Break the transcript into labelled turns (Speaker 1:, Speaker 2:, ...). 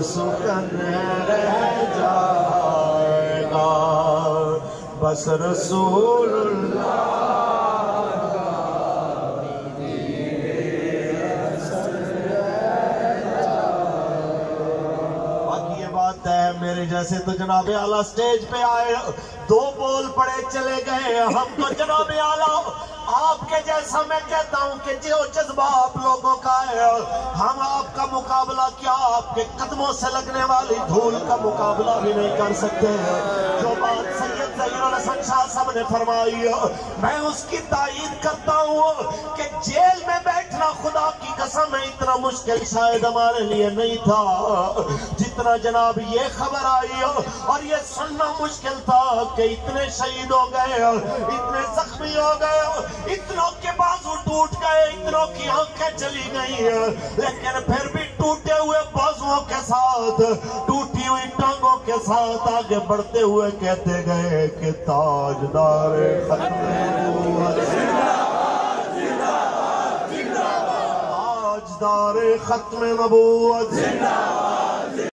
Speaker 1: سخن رہ جائے گا بس رسول اللہ میرے جیسے تو جناب اعلیٰ سٹیج پہ آئے دو بول پڑے چلے گئے ہم تو جناب اعلیٰ آپ کے جیسا میں کہتا ہوں کہ جو جذبہ آپ لوگوں کا ہے ہم آپ کا مقابلہ کیا آپ کے قدموں سے لگنے والی دھول کا مقابلہ بھی نہیں کر سکتے جو بات سید ظہیر الحسن شاہ صاحب نے فرمائی میں اس کی تائید کرتا ہوں کہ جیل میں بیٹھنا خدا کی قسم ہے اتنا مشکل شاید ہمارے لیے نہیں تھا جتنا جناب یہ خبر آئی اور یہ سننا مشکل تھا کہ اتنے شہید ہو گئے اتنے زخمی ہو گئے اتنوں کے بازو ٹوٹ گئے اتنوں کی آنکھیں چلی گئی لیکن پھر بھی ٹوٹے ہوئے بازوؤں کے ساتھ ٹوٹی ہوئی ٹانگوں کے ساتھ آگے بڑھتے ہوئے کہتے گئے کہ تاجدار ختم نبوت تاجدار ختم نبوت